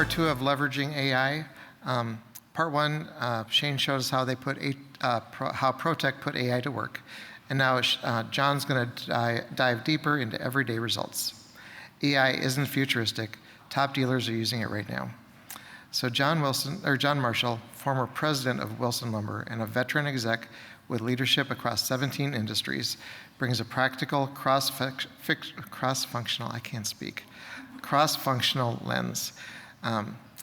part 2 of leveraging AI. Part 1, Shane showed us how they put how ProTech put AI to work. And now John's going to dive deeper into everyday results. AI isn't futuristic. Top dealers are using it right now. So John Marshall, former president of Wilson Lumber and a veteran exec with leadership across 17 industries, brings a practical cross-functional lens.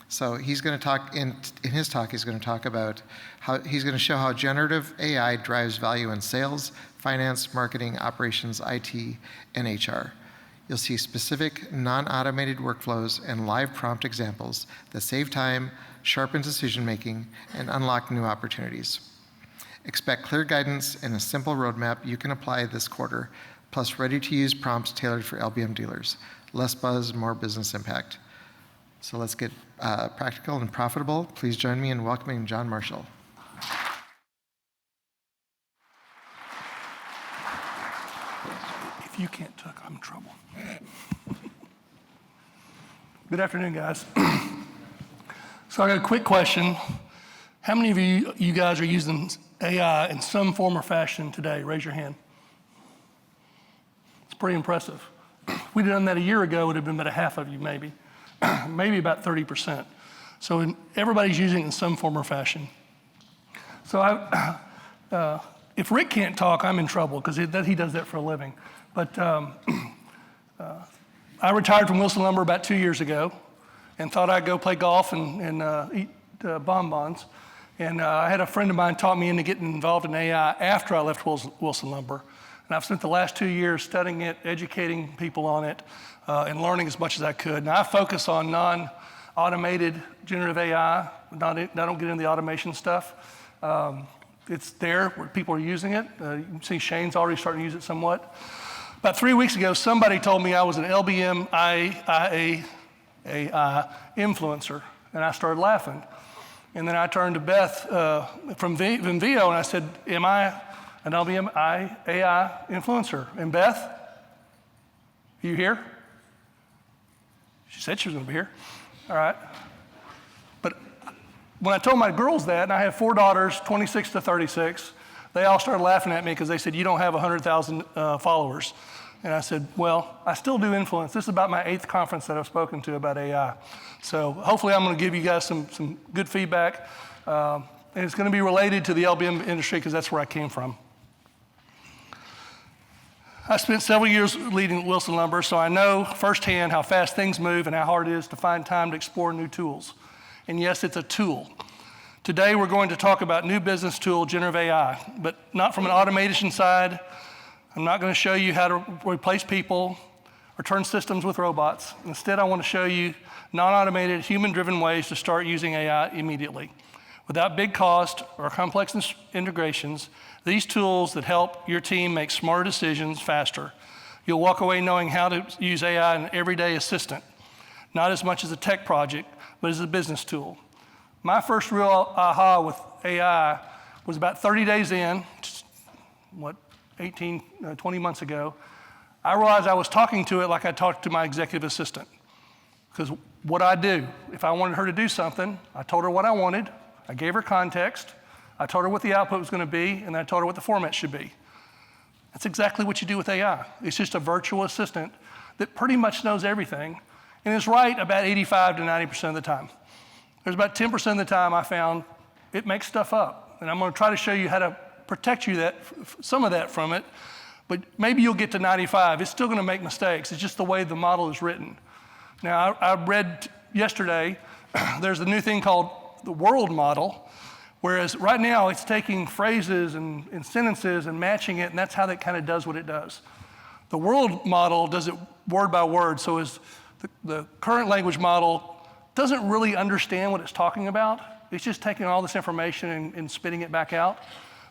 So he's going to talk, in his talk, he's going to talk about how he's going to show how generative AI drives value in sales, finance, marketing, operations, IT, and HR. You'll see specific non-automated workflows and live prompt examples that save time, sharpen decision-making, and unlock new opportunities. Expect clear guidance and a simple roadmap you can apply this quarter, plus ready-to-use prompts tailored for LBM dealers. Less buzz, more business impact. So let's get practical and profitable. Please join me in welcoming John Marshall. If you can't talk, I'm in trouble. Good afternoon, guys. So I got a quick question. How many of you guys are using AI in some form or fashion today? Raise your hand. It's pretty impressive. If we'd done that a year ago, it would have been about a half of you, maybe. Maybe about 30%. So everybody's using it in some form or fashion. So if Rick can't talk, I'm in trouble, because he does that for a living. But I retired from Wilson Lumber about 2 years ago and thought I'd go play golf and eat bonbons. And I had a friend of mine talk me into getting involved in AI after I left Wilson Lumber. And I've spent the last 2 years studying it, educating people on it, and learning as much as I could. Now I focus on non-automated generative AI. I don't get into the automation stuff. It's there where people are using it. You can see Shane's already starting to use it somewhat. About 3 weeks ago, somebody told me I was an LBM AI influencer, and I started laughing. And then I turned to Beth from Vimeo, and I said, am I an LBM AI influencer? And Beth, are you here? She said she was going to be here. All right. But when I told my girls that, and I have 4 daughters, 26 to 36, they all started laughing at me because they said, you don't have 100,000 followers. And I said, well, I still do influence. This is about my 8th conference that I've spoken to about AI. So hopefully I'm going to give you guys some good feedback. And it's going to be related to the LBM industry because that's where I came from. I spent several years leading Wilson Lumber, so I know firsthand how fast things move and how hard it is to find time to explore new tools. And yes, it's a tool. Today we're going to talk about new business tool, generative AI, but not from an automation side. I'm not going to show you how to replace people or turn systems with robots. Instead, I want to show you non-automated, human-driven ways to start using AI immediately. Without big cost or complex integrations, these tools that help your team make smarter decisions faster. You'll walk away knowing how to use AI as an everyday assistant, not as much as a tech project, but as a business tool. My first real aha with AI was about 30 days in, 20 months ago. I realized I was talking to it like I talked to my executive assistant. Because what I do, if I wanted her to do something, I told her what I wanted, I gave her context, I told her what the output was going to be, and then I told her what the format should be. That's exactly what you do with AI. It's just a virtual assistant that pretty much knows everything and is right about 85 to 90% of the time. There's about 10% of the time I found it makes stuff up. And I'm going to try to show you how to protect you some of that from it, but maybe you'll get to 95. It's still going to make mistakes. It's just the way the model is written. Now, I read yesterday, there's a new thing called the world model, whereas right now it's taking phrases and sentences and matching it, and that's how that kind of does what it does. The world model does it word by word, so as the current language model doesn't really understand what it's talking about. It's just taking all this information and spitting it back out.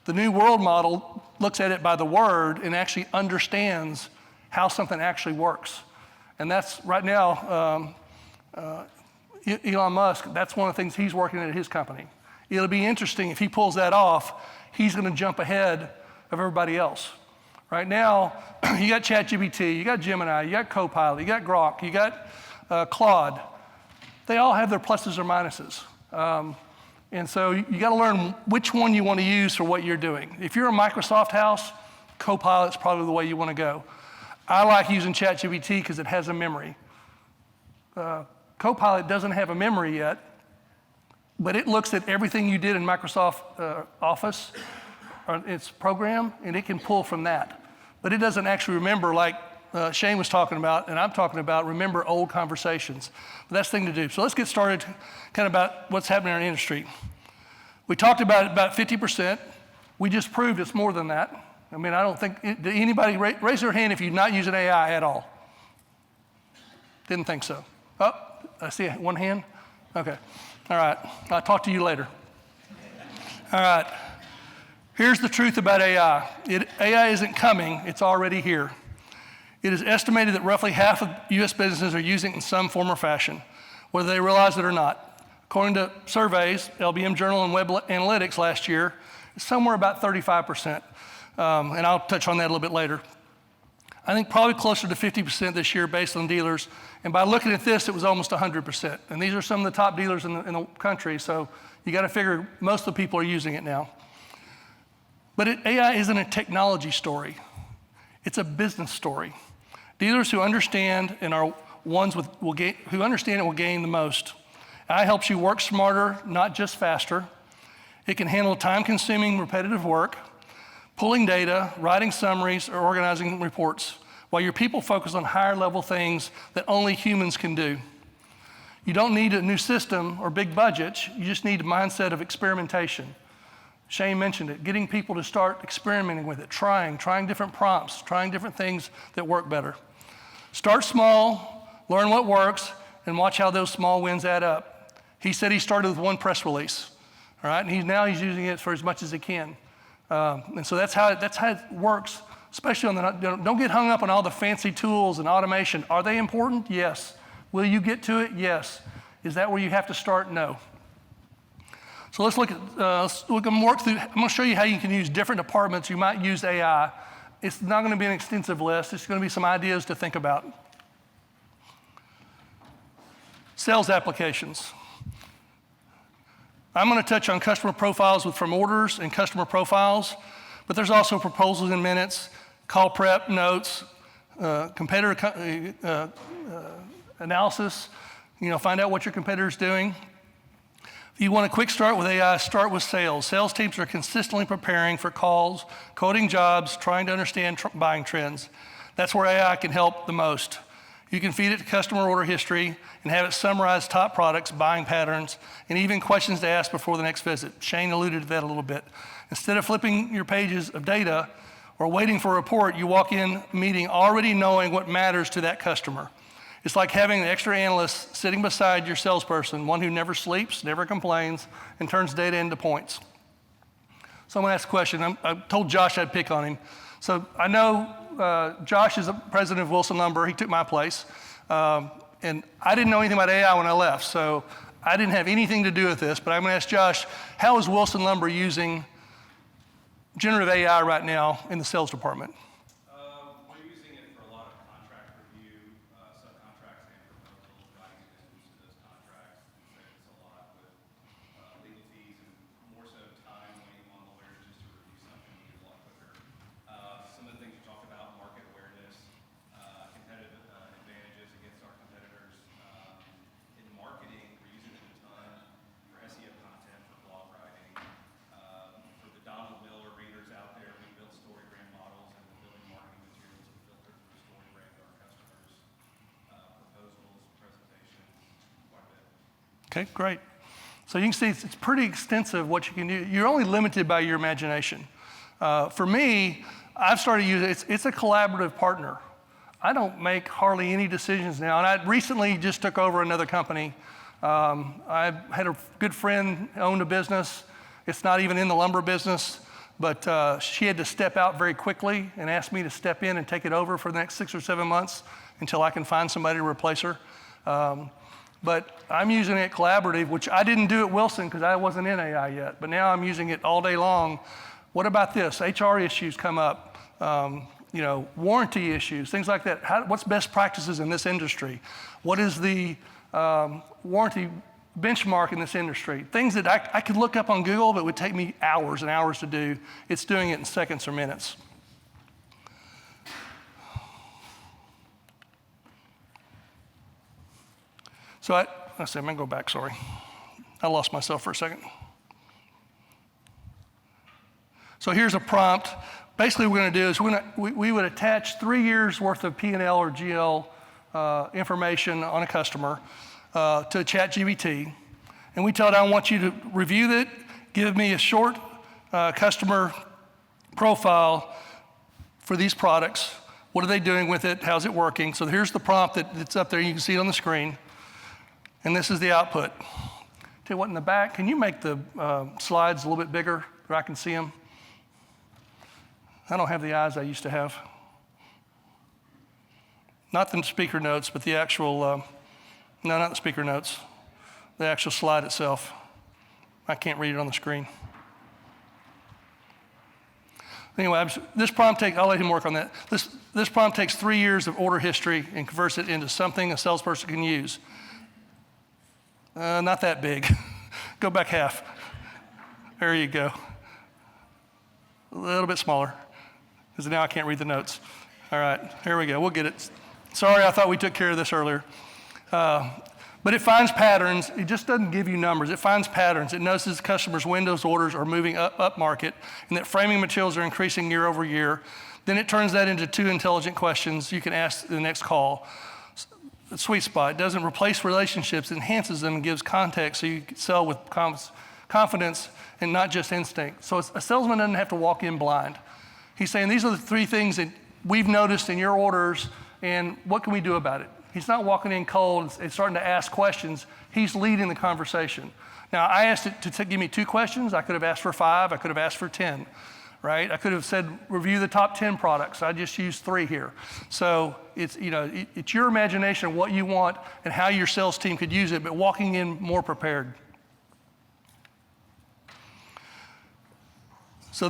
The new world model looks at it by the word and actually understands how something actually works. And that's right now, Elon Musk, that's one of the things he's working at his company. It'll be interesting if he pulls that off, he's going to jump ahead of everybody else. Right now, you got ChatGPT, you got Gemini, you got Copilot, you got Grok, you got Claude. they all have their pluses or minuses. And so you got to learn which one you want to use for what you're doing. If you're a Microsoft house, Copilot's probably the way you want to go. I like using ChatGPT because it has a memory. Copilot doesn't have a memory yet, but it looks at everything you did in Microsoft Office, or its program, and it can pull from that. But it doesn't actually remember, like Shane was talking about, and I'm talking about, remember old conversations. But that's the thing to do. So let's get started kind of about what's happening in our industry. We talked about 50%. We just proved it's more than that. I mean, I don't think, did anybody raise their hand if you're not using AI at all? Didn't think so. Oh, I see one hand. Okay. All right. I'll talk to you later. All right. Here's the truth about AI. AI isn't coming, it's already here. It is estimated that roughly half of US businesses are using it in some form or fashion, whether they realize it or not. According to surveys, LBM Journal and Web Analytics last year, it's somewhere about 35%. And I'll touch on that a little bit later. I think probably closer to 50% this year based on dealers. And by looking at this, it was almost 100%. And these are some of the top dealers in the country, so you got to figure most of the people are using it now. But AI isn't a technology story. It's a business story. Dealers who understand and are ones who understand it will gain the most. AI helps you work smarter, not just faster. It can handle time-consuming, repetitive work, pulling data, writing summaries, or organizing reports, while your people focus on higher-level things that only humans can do. You don't need a new system or big budgets. You just need a mindset of experimentation. Shane mentioned it, getting people to start experimenting with it, trying different prompts, trying different things that work better. Start small, learn what works, and watch how those small wins add up. He said he started with one press release, all right? And now he's using it for as much as he can. And so that's how it works, especially on don't get hung up on all the fancy tools and automation. Are they important? Yes. Will you get to it? Yes. Is that where you have to start? No. So let's look and work through. I'm going to show you how you can use different departments. You might use AI. It's not going to be an extensive list. It's going to be some ideas to think about. Sales applications. I'm going to touch on customer profiles from orders and customer profiles, but there's also proposals in minutes, call prep, notes, competitor analysis, find out what your competitor's doing. If you want a quick start with AI, start with sales. Sales teams are consistently preparing for calls, coding jobs, trying to understand buying trends. That's where AI can help the most. You can feed it to customer order history and have it summarize top products, buying patterns, and even questions to ask before the next visit. Shane alluded to that a little bit. Instead of flipping your pages of data or waiting for a report, you walk in a meeting already knowing what matters to that customer. It's like having an extra analyst sitting beside your salesperson, one who never sleeps, never complains, and turns data into points. So I'm going to ask a question. I told Josh I'd pick on him. So I know Josh is the president of Wilson Lumber. He took my place. And I didn't know anything about AI when I left, so I didn't have anything to do with this. But I'm going to ask Josh, how is Wilson Lumber using generative AI right now in the sales department? We're using it for a lot of contract review, subcontracts and proposals, writing amendments to those contracts. It saves a lot with legal fees and more so time waiting on lawyers just to review something a lot quicker. Some of the things you talked about, market awareness, competitive advantages against our competitors. In marketing, we're using it a ton for SEO content, for blog writing, for the Donald Miller readers out there. We build StoryBrand models and we're building marketing materials to filter through StoryBrand to our customers, proposals, presentations, quite a bit. Okay, great. So you can see it's pretty extensive what you can do. You're only limited by your imagination. For me, I've started using it. It's a collaborative partner. I don't make hardly any decisions now. And I recently just took over another company. I had a good friend who owned a business. It's not even in the lumber business, but she had to step out very quickly and asked me to step in and take it over for the next 6 or 7 months until I can find somebody to replace her. But I'm using it collaborative, which I didn't do at Wilson because I wasn't in AI yet, but now I'm using it all day long. What about this? HR issues come up, warranty issues, things like that. What's best practices in this industry? What is the warranty benchmark in this industry. Things that I could look up on Google, but it would take me hours and hours to do. It's doing it in seconds or minutes. So I'm going to go back, sorry. I lost myself for a second. So here's a prompt. Basically what we're going to do is we would attach 3 years worth of P&L or GL information on a customer to ChatGPT. And we tell it, I want you to review it, give me a short customer profile for these products. What are they doing with it? How's it working? So here's the prompt that's up there. You can see it on the screen. And this is the output. Tell you what, in the back, can you make the slides a little bit bigger where I can see them? I don't have the eyes I used to have. Not the speaker notes, but the actual, no, not the speaker notes. The actual slide itself. I can't read it on the screen. Anyway, this prompt takes, I'll let him work on that. This prompt takes 3 years of order history and converts it into something a salesperson can use. Not that big. Go back half. There you go. A little bit smaller, because now I can't read the notes. All right, here we go. We'll get it. Sorry, I thought we took care of this earlier. But it finds patterns. It just doesn't give you numbers. It finds patterns. It notices customers' Windows orders are moving up market, and that framing materials are increasing year over year. Then it turns that into 2 intelligent questions you can ask the next call. The sweet spot. It doesn't replace relationships, it enhances them and gives context so you can sell with confidence and not just instinct. So a salesman doesn't have to walk in blind. He's saying, these are the 3 things that we've noticed in your orders, and what can we do about it? He's not walking in cold and starting to ask questions. He's leading the conversation. Now, I asked it to give me 2 questions. I could have asked for 5. I could have asked for 10. Right? I could have said, review the top 10 products. I just used 3 here. So it's, it's your imagination of what you want and how your sales team could use it, but walking in more prepared. So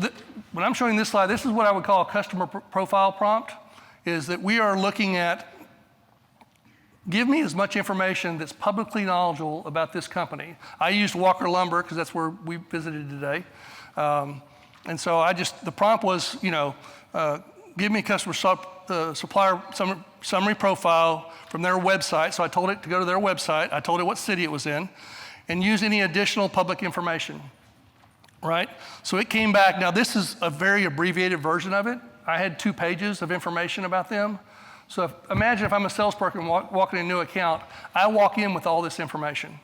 when I'm showing this slide, this is what I would call a customer profile prompt, is that we are looking at, give me as much information that's publicly knowledgeable about this company. I used Walker Lumber because that's where we visited today. And so the prompt was, give me a customer supplier summary profile from their website. So I told it to go to their website. I told it what city it was in, and use any additional public information, right? So it came back. Now this is a very abbreviated version of it. I had 2 pages of information about them. So imagine if I'm a salesperson walking a new account, I walk in with all this information.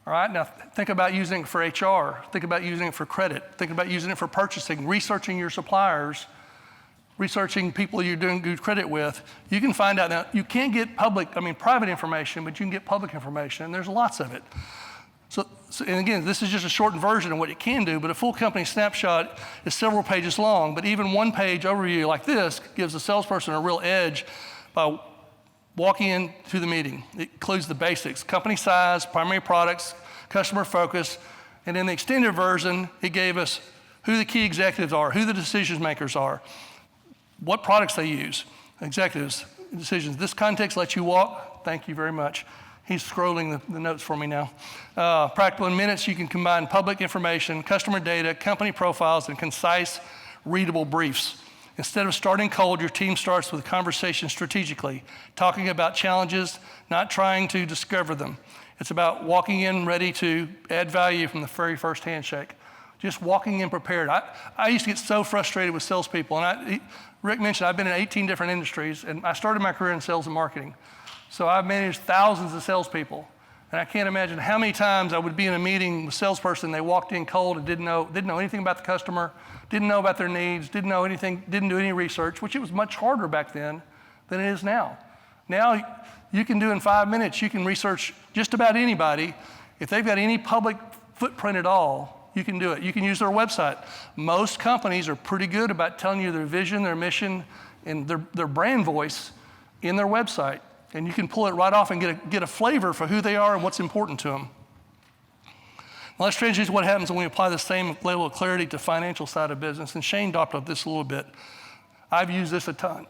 All right, now think about using it for HR, think about using it for credit, think about using it for purchasing, researching your suppliers, researching people you're doing good credit with. You can find out now, you can't get private information, but you can get public information, and there's lots of it. So and again, this is just a shortened version of what it can do, but a full company snapshot is several pages long, but even 1-page overview like this gives a salesperson a real edge by walking into the meeting. It includes the basics, company size, primary products, customer focus, and in the extended version, it gave us who the key executives are, who the decision makers are, what products they use, executives, decisions. This context lets you walk. Thank you very much. He's scrolling the notes for me now. Practical in minutes, you can combine public information, customer data, company profiles, and concise, readable briefs. Instead of starting cold, your team starts with a conversation strategically, talking about challenges, not trying to discover them. It's about walking in ready to add value from the very first handshake. Just walking in prepared. I used to get so frustrated with salespeople, and Rick mentioned I've been in 18 different industries, and I started my career in sales and marketing. So I've managed thousands of salespeople, and I can't imagine how many times I would be in a meeting with a salesperson, they walked in cold and didn't know anything about the customer, didn't know about their needs, didn't know anything, didn't do any research, which it was much harder back then than it is now. Now you can do in 5 minutes, you can research just about anybody. If they've got any public footprint at all, you can do it. You can use their website. Most companies are pretty good about telling you their vision, their mission, and their brand voice in their website. And you can pull it right off and get a flavor for who they are and what's important to them. Now let's transition to what happens when we apply the same level of clarity to financial side of business. And Shane talked about this a little bit. I've used this a ton.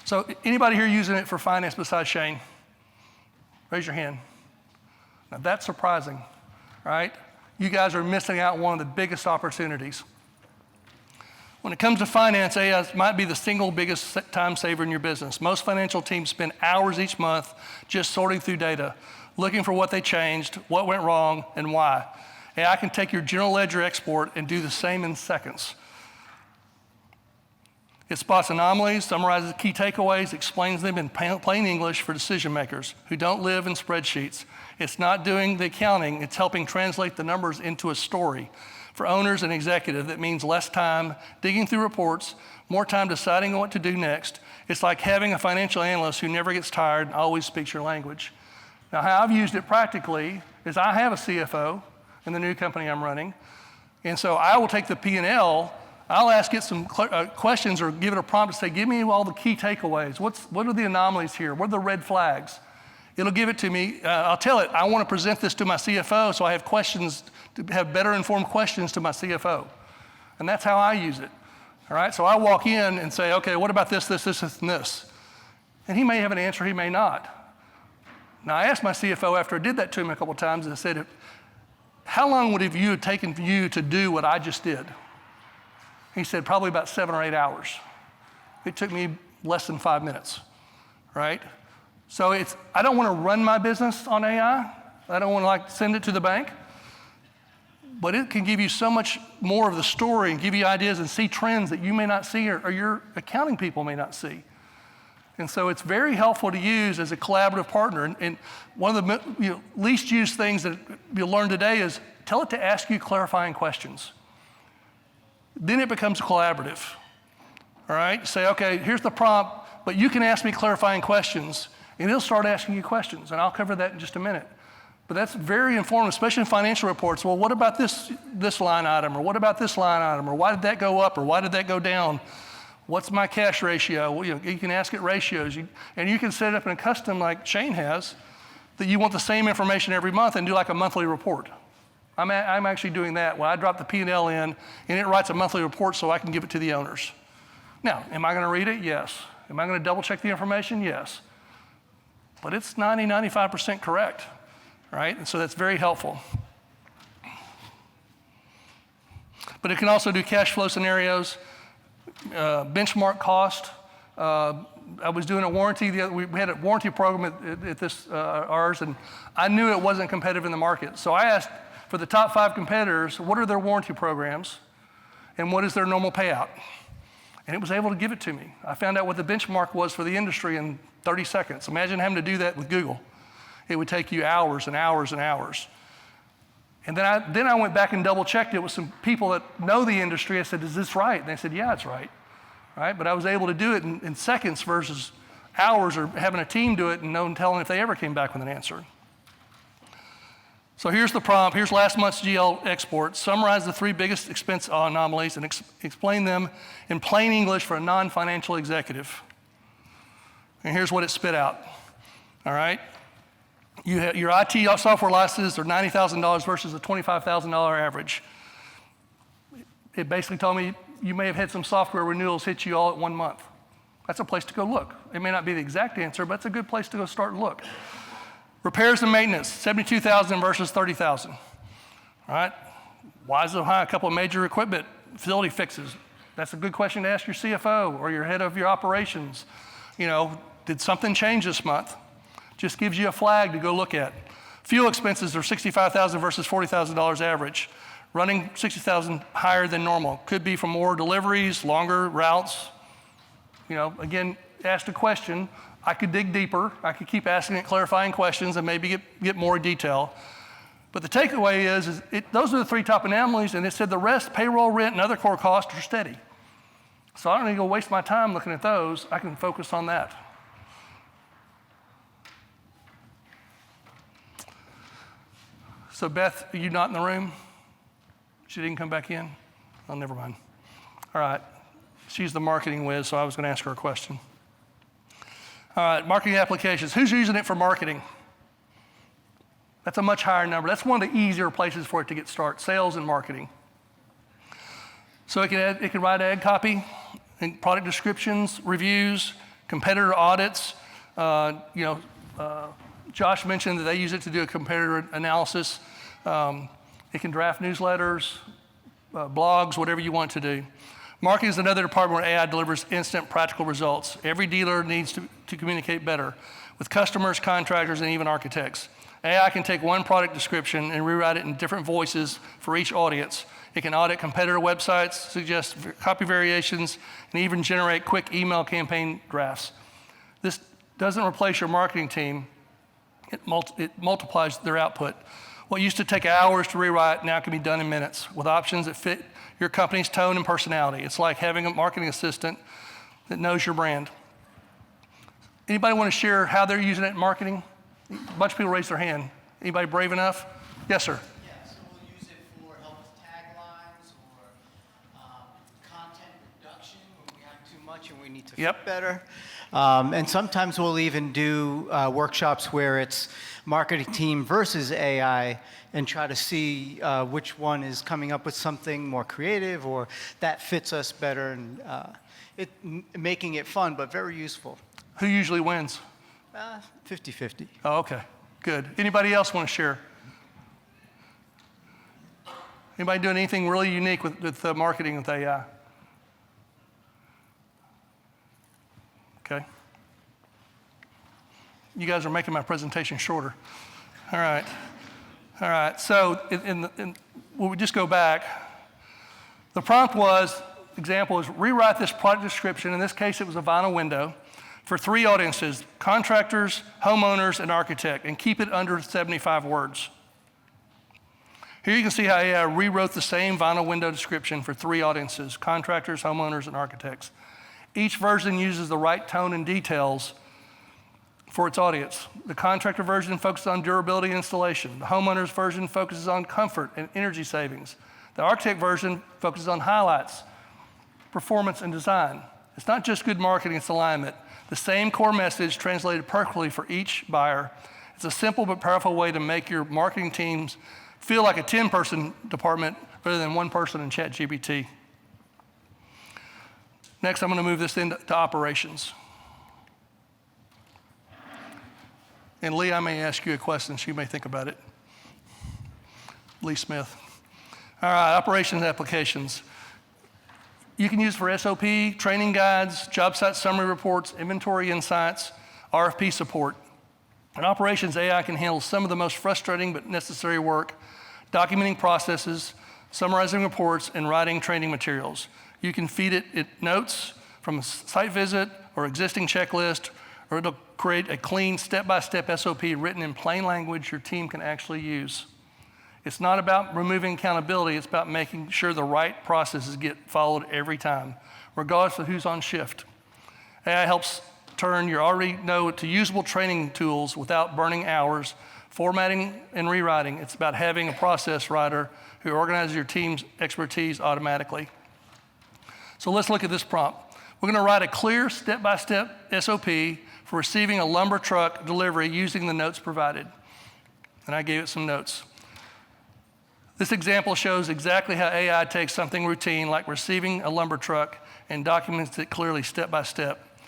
So anybody here using it for finance besides Shane? Raise your hand. Now that's surprising, right? You guys are missing out on one of the biggest opportunities. When it comes to finance, AI might be the single biggest time saver in your business. Most financial teams spend hours each month just sorting through data, looking for what they changed, what went wrong, and why. AI can take your general ledger export and do the same in seconds. It spots anomalies, summarizes key takeaways, explains them in plain English for decision makers who don't live in spreadsheets. It's not doing the accounting, it's helping translate the numbers into a story. For owners and executives, that means less time digging through reports, more time deciding what to do next. It's like having a financial analyst who never gets tired and always speaks your language. Now, how I've used it practically is I have a CFO in the new company I'm running, and so I will take the P&L, I'll ask it some questions or give it a prompt to say, give me all the key takeaways. What are the anomalies here? What are the red flags? It'll give it to me. I'll tell it, I want to present this to my CFO, so I have questions, to have better informed questions to my CFO. And that's how I use it. All right, so I walk in and say, okay, what about this, and this? And he may have an answer, he may not. Now, I asked my CFO after I did that to him a couple times, and I said, how long would it taken for you to do what I just did? He said, probably about 7 or 8 hours. It took me less than 5 minutes, right? So I don't want to run my business on AI. I don't want to send it to the bank. But it can give you so much more of the story and give you ideas and see trends that you may not see or your accounting people may not see. And so it's very helpful to use as a collaborative partner. And one of the least used things that you'll learn today is tell it to ask you clarifying questions. Then it becomes collaborative. All right? Say, okay, here's the prompt, but you can ask me clarifying questions. And it'll start asking you questions, and I'll cover that in just a minute. But that's very informative, especially in financial reports. Well, what about this line item, or what about this line item, or why did that go up, or why did that go down? What's my cash ratio? Well, you can ask it ratios, and you can set it up in a custom like Shane has, that you want the same information every month and do like a monthly report. I'm actually doing that. When I drop the P&L in, and it writes a monthly report so I can give it to the owners. Now, am I going to read it? Yes. Am I going to double check the information? Yes. But it's 95% correct, right? And so that's very helpful. But it can also do cash flow scenarios, benchmark cost. I was doing a warranty, we had a warranty program at ours, and I knew it wasn't competitive in the market. So I asked for the top 5 competitors, what are their warranty programs, and what is their normal payout? And it was able to give it to me. I found out what the benchmark was for the industry in 30 seconds. Imagine having to do that with Google. It would take you hours and hours and hours. And then I went back and double checked it with some people that know the industry. I said, is this right? And they said, yeah, it's right. Right? But I was able to do it in seconds versus hours, or having a team do it and no one telling if they ever came back with an answer. So here's the prompt. Here's last month's GL export. Summarize the 3 biggest expense anomalies and explain them in plain English for a non-financial executive. And here's what it spit out. All right? Your IT software licenses are $90,000 versus a $25,000 average. It basically told me you may have had some software renewals hit you all at 1 month. That's a place to go look. It may not be the exact answer, but it's a good place to go start and look. Repairs and maintenance, $72,000 versus $30,000. All right? Why is it high? A couple of major equipment facility fixes. That's a good question to ask your CFO or your head of your operations. Did something change this month? Just gives you a flag to go look at. Fuel expenses are $65,000 versus $40,000 average. Running $60,000 higher than normal. Could be from more deliveries, longer routes. Again, asked a question. I could dig deeper. I could keep asking it clarifying questions and maybe get more detail. But the takeaway is those are the 3 top anomalies, and it said the rest, payroll, rent, and other core costs are steady. So I don't need to go waste my time looking at those. I can focus on that. So Beth, are you not in the room? She didn't come back in? Oh, never mind. All right. She's the marketing whiz, so I was going to ask her a question. All right, marketing applications. Who's using it for marketing? That's a much higher number. That's one of the easier places for it to get started, sales and marketing. So it can write ad copy, and product descriptions, reviews, competitor audits, Josh mentioned that they use it to do a competitor analysis. It can draft newsletters, blogs, whatever you want to do. Marketing is another department where AI delivers instant practical results. Every dealer needs to communicate better with customers, contractors, and even architects. AI can take one product description and rewrite it in different voices for each audience. It can audit competitor websites, suggest copy variations, and even generate quick email campaign drafts. This doesn't replace your marketing team. It multiplies their output. What used to take hours to rewrite now can be done in minutes with options that fit your company's tone and personality. It's like having a marketing assistant that knows your brand. Anybody want to share how they're using it in marketing? A bunch of people raised their hand. Anybody brave enough? Yes, sir. Yeah, so we'll use it for help with taglines or content reduction when we have too much and we need to fit better. And sometimes we'll even do workshops where it's marketing team versus AI and try to see which one is coming up with something more creative or that fits us better, and making it fun but very useful. Who usually wins? 50-50. Oh, okay, good. Anybody else want to share? Anybody doing anything really unique with marketing with AI? Okay. You guys are making my presentation shorter. All right. All right, so we'll just go back. The prompt was, example is rewrite this product description. In this case, it was a vinyl window for 3 audiences: contractors, homeowners, and architect, and keep it under 75 words. Here you can see how AI rewrote the same vinyl window description for 3 audiences: contractors, homeowners, and architects. Each version uses the right tone and details for its audience. The contractor version focuses on durability and installation. The homeowner's version focuses on comfort and energy savings. The architect version focuses on highlights, performance, and design. It's not just good marketing, it's alignment. The same core message translated perfectly for each buyer. It's a simple but powerful way to make your marketing teams feel like a 10-person department rather than 1 person in ChatGPT. Next, I'm going to move this into operations. And Lee, I may ask you a question, so you may think about it. Lee Smith. All right, operations applications. You can use for SOP, training guides, job site summary reports, inventory insights, RFP support. In operations, AI can handle some of the most frustrating but necessary work, documenting processes, summarizing reports, and writing training materials. You can feed it notes from a site visit or existing checklist, or it'll create a clean step-by-step SOP written in plain language your team can actually use. It's not about removing accountability, it's about making sure the right processes get followed every time, regardless of who's on shift. AI helps turn your already know to usable training tools without burning hours, formatting and rewriting. It's about having a process writer who organizes your team's expertise automatically. So let's look at this prompt. We're going to write a clear step-by-step SOP for receiving a lumber truck delivery using the notes provided. And I gave it some notes. This example shows exactly how AI takes something routine like receiving a lumber truck and documents it clearly step by step.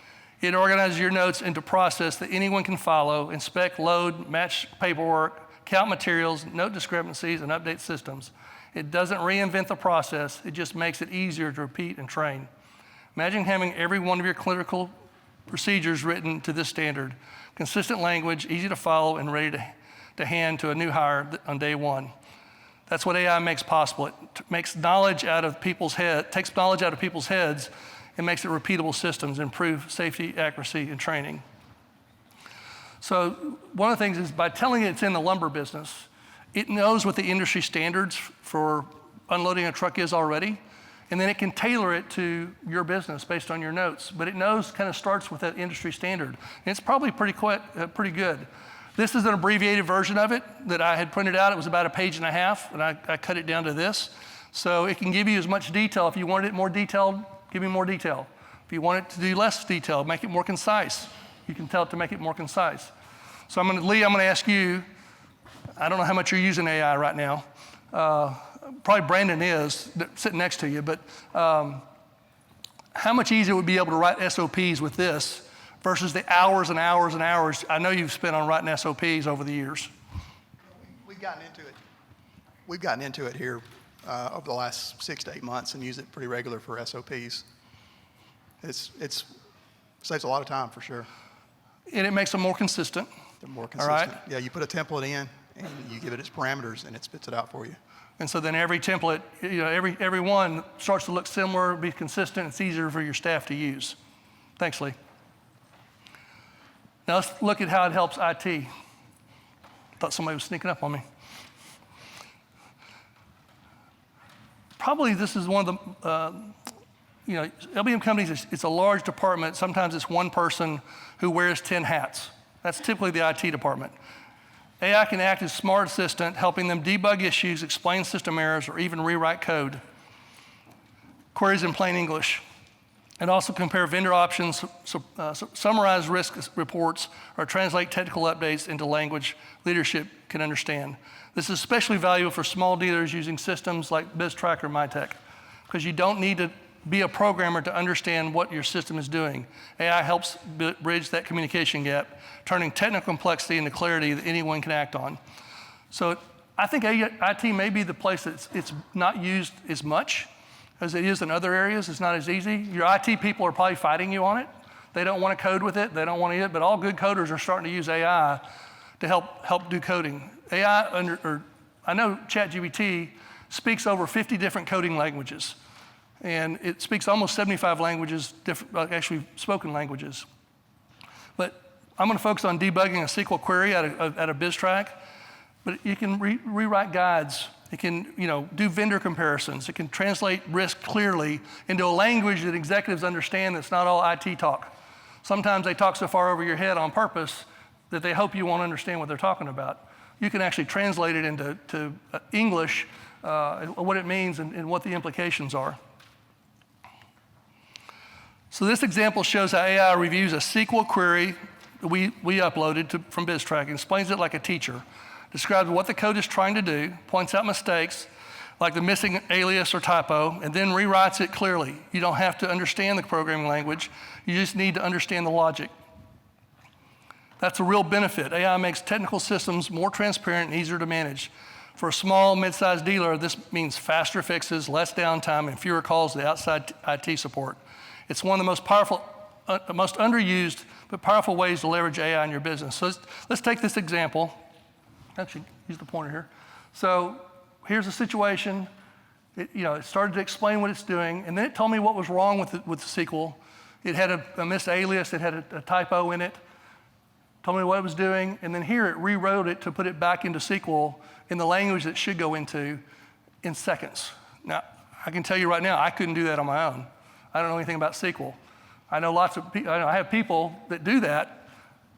It organizes your notes into a process that anyone can follow, inspect, load, match paperwork, count materials, note discrepancies, and update systems. It doesn't reinvent the process, it just makes it easier to repeat and train. Imagine having every one of your clinical procedures written to this standard. Consistent language, easy to follow, and ready to hand to a new hire on day 1. That's what AI makes possible. It makes knowledge out of people's takes knowledge out of people's heads and makes it repeatable systems, improve safety, accuracy, and training. So one of the things is by telling it it's in the lumber business, it knows what the industry standards for unloading a truck is already, and then it can tailor it to your business based on your notes. But it knows, kind of starts with that industry standard. And it's probably pretty good. This is an abbreviated version of it that I had printed out. It was about 1.5 pages, and I cut it down to this. So it can give you as much detail. If you want it more detailed, give me more detail. If you want it to do less detail, make it more concise. You can tell it to make it more concise. So Lee, I'm going to ask you, I don't know how much you're using AI right now. Probably Brandon is, sitting next to you, but how much easier would it be able to write SOPs with this versus the hours and hours and hours I know you've spent on writing SOPs over the years. We've gotten into it. We've gotten into it here over the last 6 to 8 months and use it pretty regular for SOPs. It's saves a lot of time for sure. And it makes them more consistent. They're more All consistent. right. Yeah, you put a template in and you give it its parameters and it spits it out for you. And so then every template, every one starts to look similar, be consistent. It's easier for your staff to use. Thanks, Lee. Now let's look at how it helps IT. Thought somebody was sneaking up on me. Probably this is one of the, LBM companies, it's a large department. Sometimes it's one person who wears 10 hats. That's typically the IT department. AI can act as smart assistant, helping them debug issues, explain system errors, or even rewrite code. Queries in plain English. And also compare vendor options, summarize risk reports, or translate technical updates into language leadership can understand. This is especially valuable for small dealers using systems like BizTrack or MyTech, because you don't need to be a programmer to understand what your system is doing. AI helps bridge that communication gap, turning technical complexity into clarity that anyone can act on. So I think IT may be the place that it's not used as much as it is in other areas. It's not as easy. Your IT people are probably fighting you on it. They don't want to code with it. They don't want to use it, but all good coders are starting to use AI to help do coding. I know ChatGPT speaks over 50 different coding languages, and it speaks almost 75 languages, actually spoken languages. But I'm going to focus on debugging a SQL query out of BizTrack, but you can rewrite guides. It can do vendor comparisons. It can translate risk clearly into a language that executives understand that's not all IT talk. Sometimes they talk so far over your head on purpose that they hope you won't understand what they're talking about. You can actually translate it into English, what it means and what the implications are. So this example shows how AI reviews a SQL query that we uploaded from BizTrack and explains it like a teacher. Describes what the code is trying to do, points out mistakes, like the missing alias or typo, and then rewrites it clearly. You don't have to understand the programming language. You just need to understand the logic. That's a real benefit. AI makes technical systems more transparent and easier to manage. For a small, mid-sized dealer, this means faster fixes, less downtime, and fewer calls to outside IT support. It's one of the most powerful, most underused, but powerful ways to leverage AI in your business. So let's take this example. Actually, use the pointer here. So here's a situation. It started to explain what it's doing, and then it told me what was wrong with the SQL. It had a missed alias. It had a typo in it. Told me what it was doing, and then here it rewrote it to put it back into SQL in the language that it should go into in seconds. Now, I can tell you right now, I couldn't do that on my own. I don't know anything about SQL. I know lots of people, I have people that do that,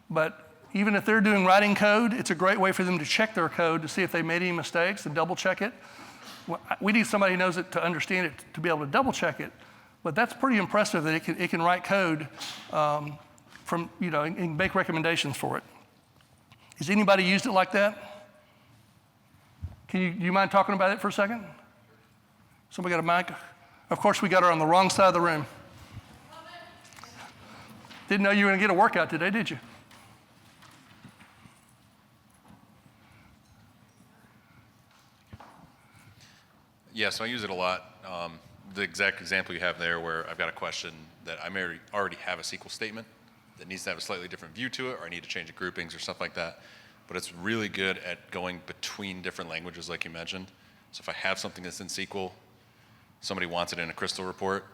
but even if they're doing writing code, it's a great way for them to check their code to see if they made any mistakes and double check it. We need somebody who knows it to understand it, to be able to double check it, but that's pretty impressive that it can write code and make recommendations for it. Has anybody used it like that? Do you mind talking about it for a second? Somebody got a mic? Of course, we got her on the wrong side of the room. Didn't know you were going to get a workout today, did you? Yeah, so I use it a lot. The exact example you have there where I've got a question that I may already have a SQL statement that needs to have a slightly different view to it, or I need to change the groupings or stuff like that. But it's really good at going between different languages like you mentioned. So if I have something that's in SQL, somebody wants it in a Crystal report,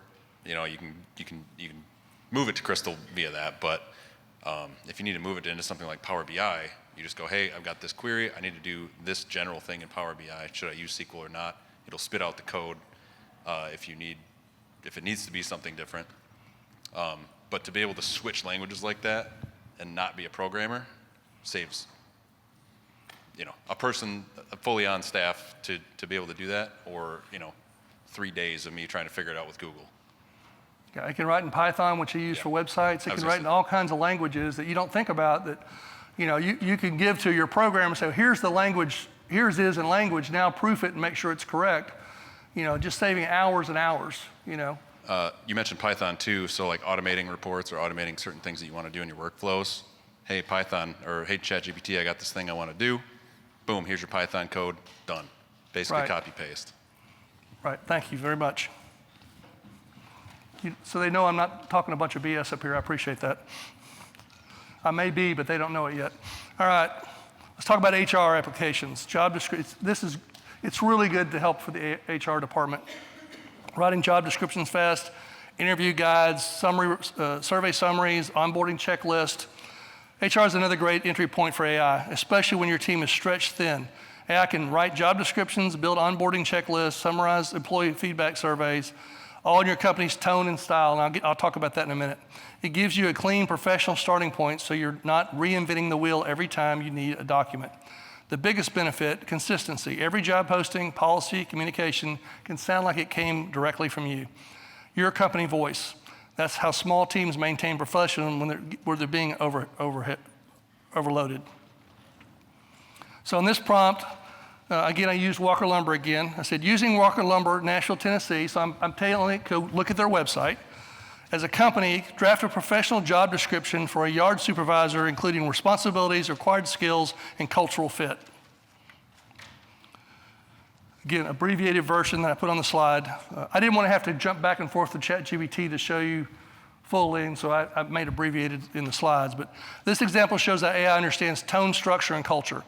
you can move it to Crystal via that. But if you need to move it into something like Power BI, you just go, hey, I've got this query. I need to do this general thing in Power BI. Should I use SQL or not? It'll spit out the code if it needs to be something different. But to be able to switch languages like that and not be a programmer saves, a person fully on staff to be able to do that, or 3 days of me trying to figure it out with Google. Yeah, it can write in Python, which you use for websites. It can write in all kinds of languages that you don't think about that, you can give to your program and say, here's the language, here's it is in language, now proof it and make sure it's correct. Just saving hours and hours, you mentioned Python too, so like automating reports or automating certain things that you want to do in your workflows. Hey Python, or hey ChatGPT, I got this thing I want to do. Boom, here's your Python code, done. Basically Right. copy paste. Right, thank you very much. So they know I'm not talking a bunch of BS up here. I appreciate that. I may be, but they don't know it yet. All right, let's talk about HR applications. Job descriptions. It's really good to help for the HR department. Writing job descriptions fast, interview guides, survey summaries, onboarding checklist. HR is another great entry point for AI, especially when your team is stretched thin. AI can write job descriptions, build onboarding checklists, summarize employee feedback surveys, all in your company's tone and style, and I'll talk about that in a minute. It gives you a clean, professional starting point so you're not reinventing the wheel every time you need a document. The biggest benefit, consistency. Every job posting, policy, communication can sound like it came directly from you. Your company voice. That's how small teams maintain professionalism when they're being overloaded. So in this prompt, again, I used Walker Lumber again. I said, using Walker Lumber, Nashville, Tennessee, so I'm telling it, go look at their website. As a company, draft a professional job description for a yard supervisor, including responsibilities, required skills, and cultural fit. Again, abbreviated version that I put on the slide. I didn't want to have to jump back and forth to ChatGPT to show you fully, and so I made abbreviated in the slides. But this example shows that AI understands tone, structure, and culture.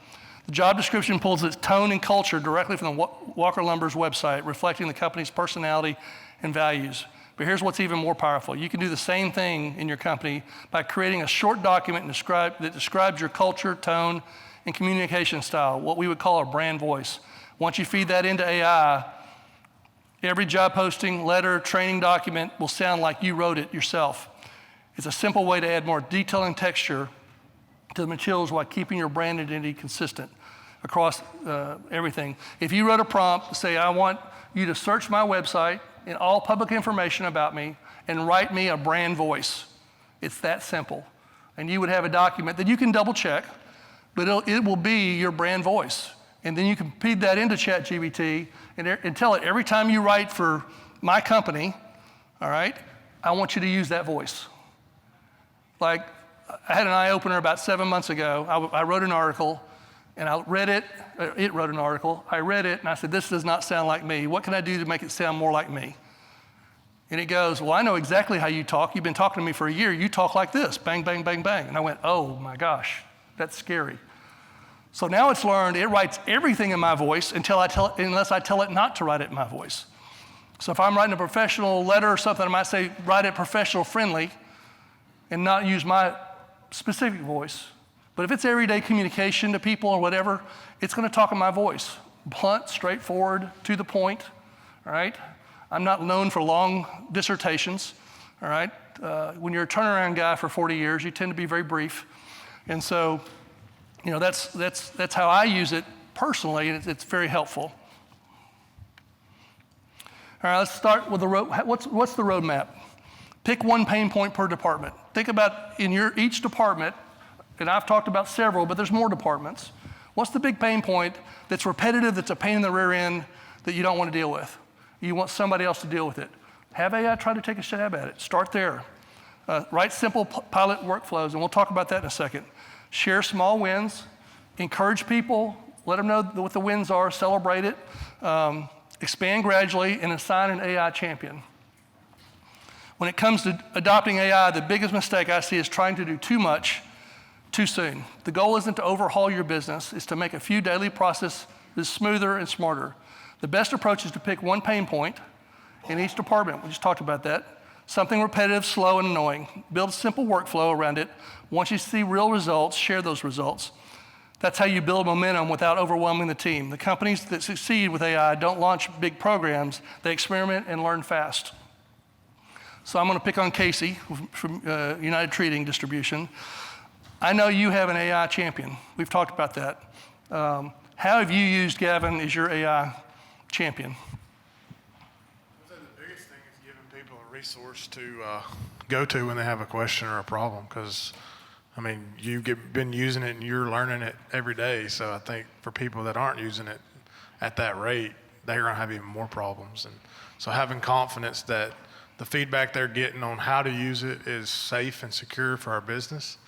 The job description pulls its tone and culture directly from the Walker Lumber's website, reflecting the company's personality and values. But here's what's even more powerful. You can do the same thing in your company by creating a short document that describes your culture, tone, and communication style, what we would call a brand voice. Once you feed that into AI, every job posting, letter, training document will sound like you wrote it yourself. It's a simple way to add more detail and texture to the materials while keeping your brand identity consistent across everything. If you wrote a prompt, say, I want you to search my website and all public information about me and write me a brand voice. It's that simple. And you would have a document that you can double check, but it will be your brand voice. And then you can feed that into ChatGPT and tell it every time you write for my company, all right, I want you to use that voice. Like, I had an eye-opener about 7 months ago. I wrote an article, and I read it. It wrote an article. I read it, and I said, this does not sound like me. What can I do to make it sound more like me? And it goes, well, I know exactly how you talk. You've been talking to me for a year. You talk like this, bang, bang, bang, bang. And I went, oh, my gosh, that's scary. So now it's learned it writes everything in my voice unless I tell it not to write it in my voice. So if I'm writing a professional letter or something, I might say, write it professional friendly and not use my specific voice. But if it's everyday communication to people or whatever, it's going to talk in my voice. Blunt, straightforward, to the point, all right? I'm not known for long dissertations, all right? When you're a turnaround guy for 40 years, you tend to be very brief. And so, you know, that's how I use it personally, and it's very helpful. All right, let's start with what's the roadmap? Pick one pain point per department. Think about each department, and I've talked about several, but there's more departments. What's the big pain point that's repetitive, that's a pain in the rear end that you don't want to deal with? You want somebody else to deal with it. Have AI try to take a stab at it. Start there. Write simple pilot workflows, and we'll talk about that in a second. Share small wins. Encourage people. Let them know what the wins are. Celebrate it. Expand gradually, and assign an AI champion. When it comes to adopting AI, the biggest mistake I see is trying to do too much too soon. The goal isn't to overhaul your business. It's to make a few daily processes smoother and smarter. The best approach is to pick one pain point in each department. We just talked about that. Something repetitive, slow, and annoying. Build a simple workflow around it. Once you see real results, share those results. That's how you build momentum without overwhelming the team. The companies that succeed with AI don't launch big programs. They experiment and learn fast. So I'm going to pick on Casey from United Treating Distribution. I know you have an AI champion. We've talked about that. How have you used Gavin as your AI champion? I'd say the biggest thing is giving people a resource to go to when they have a question or a problem, because, I mean, you've been using it and you're learning it every day. So I think for people that aren't using it at that rate, they're going to have even more problems. And so having confidence that the feedback they're getting on how to use it is safe and secure for our business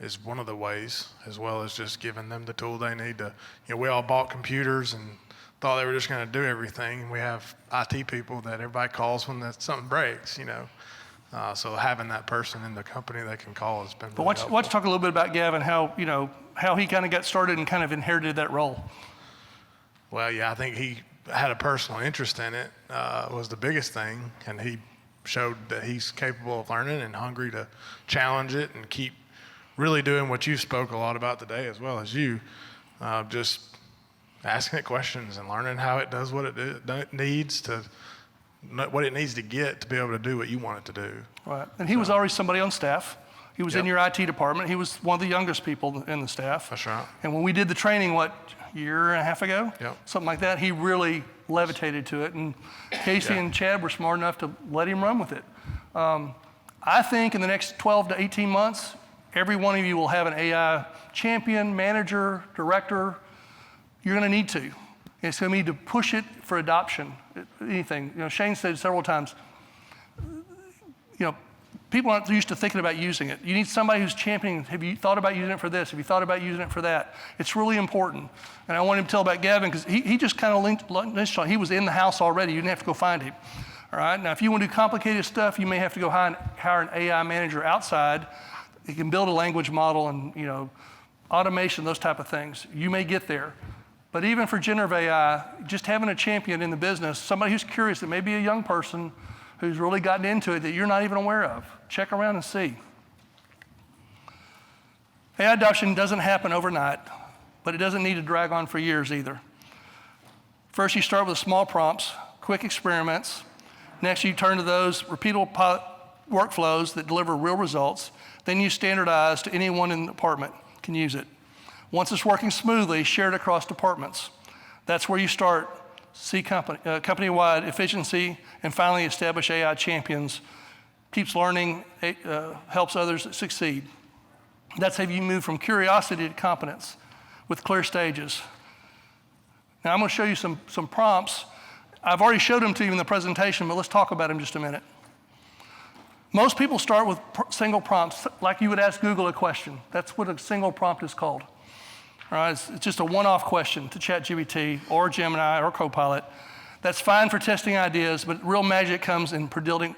is one of the ways, as well as just giving them the tool they need to, we all bought computers and thought they were just going to do everything. We have IT people that everybody calls when something breaks, so having that person in the company they can call has been really helpful. Let's talk a little bit about Gavin, how he kind of got started and kind of inherited that role. Well, yeah, I think he had a personal interest in it was the biggest thing, and he showed that he's capable of learning and hungry to challenge it and keep really doing what you spoke a lot about today, as well as you, just asking it questions and learning how it does what it needs to get to be able to do what you want it to do. Right, and he was already somebody on staff. He was in your IT department. He was one of the youngest people in the staff. That's right. And when we did the training, year and a half ago? Yep. Something like that, he really levitated to it. And Casey and Chad were smart enough to let him run with it. I think in the next 12 to 18 months, every one of you will have an AI champion, manager, director. You're going to need to. It's going to need to push it for adoption. Anything. Shane said several times, people aren't used to thinking about using it. You need somebody who's championing. Have you thought about using it for this? Have you thought about using it for that? It's really important. And I want him to tell about Gavin because he just kind of linked on. He was in the house already. You didn't have to go find him. All right. Now, if you want to do complicated stuff, you may have to go hire an AI manager outside. He can build a language model and automation, those type of things. You may get there. But even for generative AI, just having a champion in the business, somebody who's curious, it may be a young person who's really gotten into it that you're not even aware of. Check around and see. AI adoption doesn't happen overnight, but it doesn't need to drag on for years either. First, you start with small prompts, quick experiments. Next, you turn to those repeatable workflows that deliver real results. Then you standardize to anyone in the department can use it. Once it's working smoothly, share it across departments. That's where you start, see company-wide efficiency, and finally establish AI champions. Keeps learning, helps others succeed. That's how you move from curiosity to competence with clear stages. Now I'm going to show you some prompts. I've already showed them to you in the presentation, but let's talk about them just a minute. Most people start with single prompts, like you would ask Google a question. That's what a single prompt is called. All right, it's just a one-off question to ChatGPT or Gemini or Copilot. That's fine for testing ideas, but real magic comes in building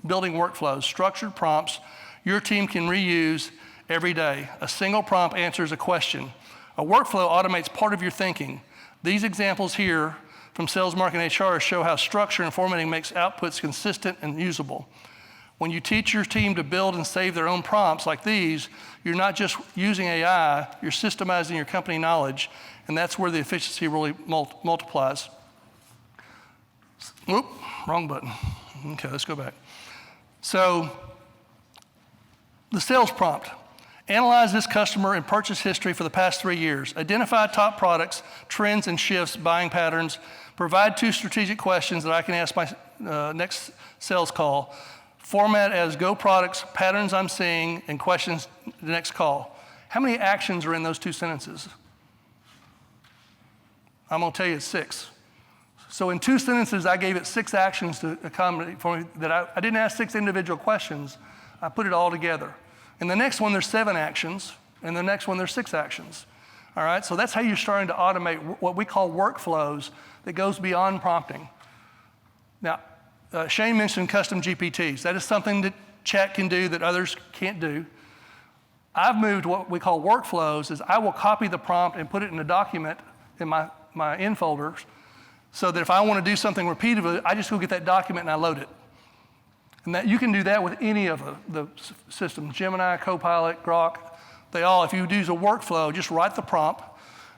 workflows, structured prompts your team can reuse every day. A single prompt answers a question. A workflow automates part of your thinking. These examples here from sales, marketing, HR show how structure and formatting makes outputs consistent and usable. When you teach your team to build and save their own prompts like these, you're not just using AI, you're systemizing your company knowledge, and that's where the efficiency really multiplies. Whoop, wrong button. Okay, let's go back. So, the sales prompt. Analyze this customer and purchase history for the past 3 years. Identify top products, trends and shifts, buying patterns. Provide 2 strategic questions that I can ask my next sales call. Format as go products, patterns I'm seeing, and questions the next call. How many actions are in those 2 sentences? I'm going to tell you it's 6. So in 2 sentences, I gave it 6 actions to accommodate for me that I didn't ask 6 individual questions. I put it all together. In the next one, there's 7 actions. In the next one, there's 6 actions. All right, so that's how you're starting to automate what we call workflows that goes beyond prompting. Now, Shane mentioned custom GPTs. That is something that chat can do that others can't do. I've moved what we call workflows is I will copy the prompt and put it in a document in my in folders so that if I want to do something repeatedly, I just go get that document and I load it. And that you can do that with any of the systems, Gemini, Copilot, Grok, they all, if you use a workflow, just write the prompt.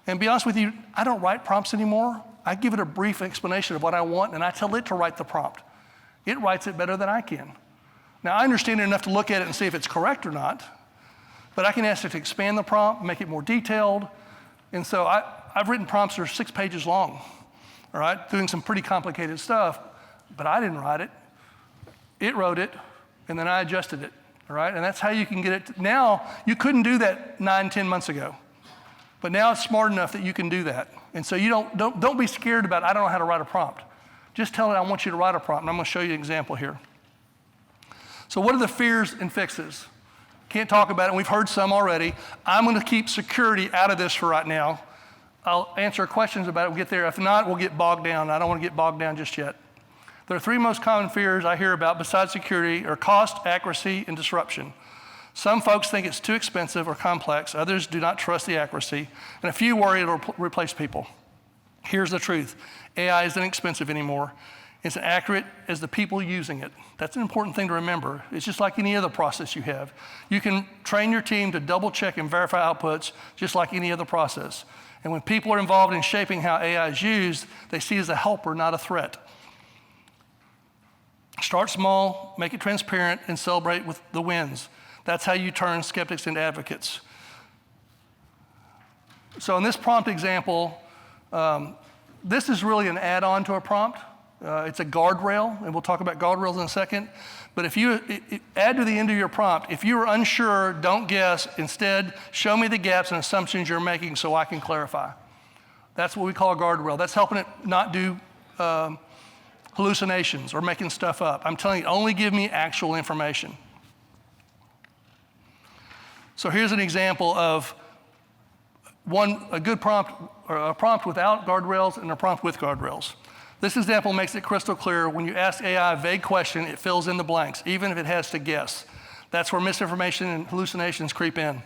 And to be honest with you, I don't write prompts anymore. I give it a brief explanation of what I want and I tell it to write the prompt. It writes it better than I can. Now, I understand it enough to look at it and see if it's correct or not, but I can ask it to expand the prompt, make it more detailed. And so I've written prompts that are 6 pages long, all right, doing some pretty complicated stuff, but I didn't write it. It wrote it, and then I adjusted it, all right? And that's how you can get it. Now, you couldn't do that 9, 10 months ago, but now it's smart enough that you can do that. And so you don't be scared about, I don't know how to write a prompt. Just tell it, I want you to write a prompt, and I'm going to show you an example here. So what are the fears and fixes? Can't talk about it, and we've heard some already. I'm going to keep security out of this for right now. I'll answer questions about it, we'll get there. If not, we'll get bogged down. I don't want to get bogged down just yet. There are three most common fears I hear about besides security are cost, accuracy, and disruption. Some folks think it's too expensive or complex. Others do not trust the accuracy. And a few worry it'll replace people. Here's the truth. AI isn't expensive anymore. It's accurate as the people using it. That's an important thing to remember. It's just like any other process you have. You can train your team to double check and verify outputs just like any other process. And when people are involved in shaping how AI is used, they see it as a helper, not a threat. Start small, make it transparent, and celebrate with the wins. That's how you turn skeptics into advocates. So in this prompt example, this is really an add-on to a prompt. It's a guardrail, and we'll talk about guardrails in a second. But if you add to the end of your prompt, if you are unsure, don't guess. Instead, show me the gaps and assumptions you're making so I can clarify. That's what we call a guardrail. That's helping it not do hallucinations or making stuff up. I'm telling you, only give me actual information. So here's an example of a good prompt, or a prompt without guardrails and a prompt with guardrails. This example makes it crystal clear. When you ask AI a vague question, it fills in the blanks, even if it has to guess. That's where misinformation and hallucinations creep in.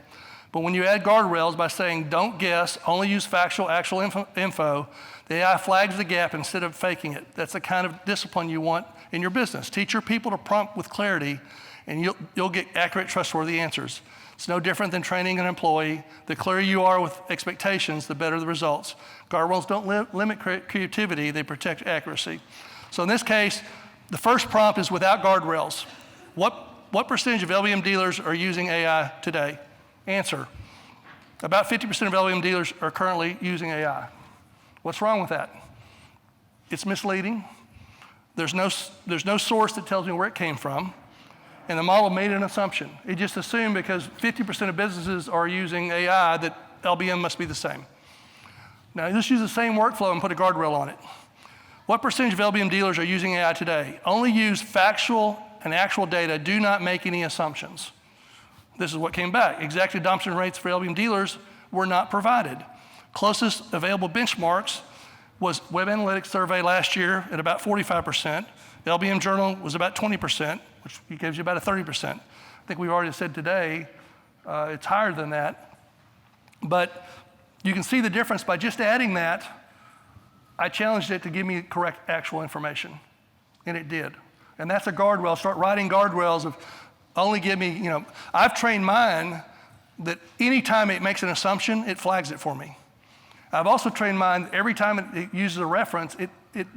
But when you add guardrails by saying, don't guess, only use factual, actual info, the AI flags the gap instead of faking it. That's the kind of discipline you want in your business. Teach your people to prompt with clarity, and you'll get accurate, trustworthy answers. It's no different than training an employee. The clearer you are with expectations, the better the results. Guardrails don't limit creativity, they protect accuracy. So in this case, the first prompt is without guardrails. What percentage of LBM dealers are using AI today? Answer. About 50% of LBM dealers are currently using AI. What's wrong with that? It's misleading. There's no source that tells me where it came from. And the model made an assumption. It just assumed because 50% of businesses are using AI that LBM must be the same. Now, just use the same workflow and put a guardrail on it. What percentage of LBM dealers are using AI today? Only use factual and actual data. Do not make any assumptions. This is what came back. Exact adoption rates for LBM dealers were not provided. Closest available benchmarks was Web Analytics survey last year at about 45%. The LBM Journal was about 20%, which gives you about a 30%. I think we've already said today it's higher than that. But you can see the difference by just adding that. I challenged it to give me correct actual information, and it did. And that's a guardrail. Start writing guardrails of only give me, I've trained mine that anytime it makes an assumption, it flags it for me. I've also trained mine every time it uses a reference, it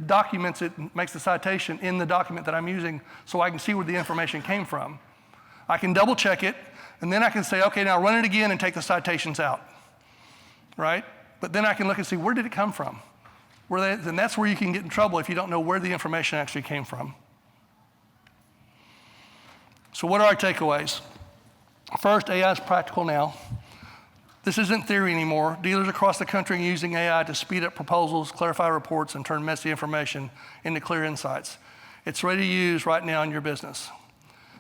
documents it and makes the citation in the document that I'm using so I can see where the information came from. I can double check it, and then I can say, okay, now run it again and take the citations out, right? But then I can look and see, where did it come from? And that's where you can get in trouble if you don't know where the information actually came from. So what are our takeaways? First, AI is practical now. This isn't theory anymore. Dealers across the country are using AI to speed up proposals, clarify reports, and turn messy information into clear insights. It's ready to use right now in your business.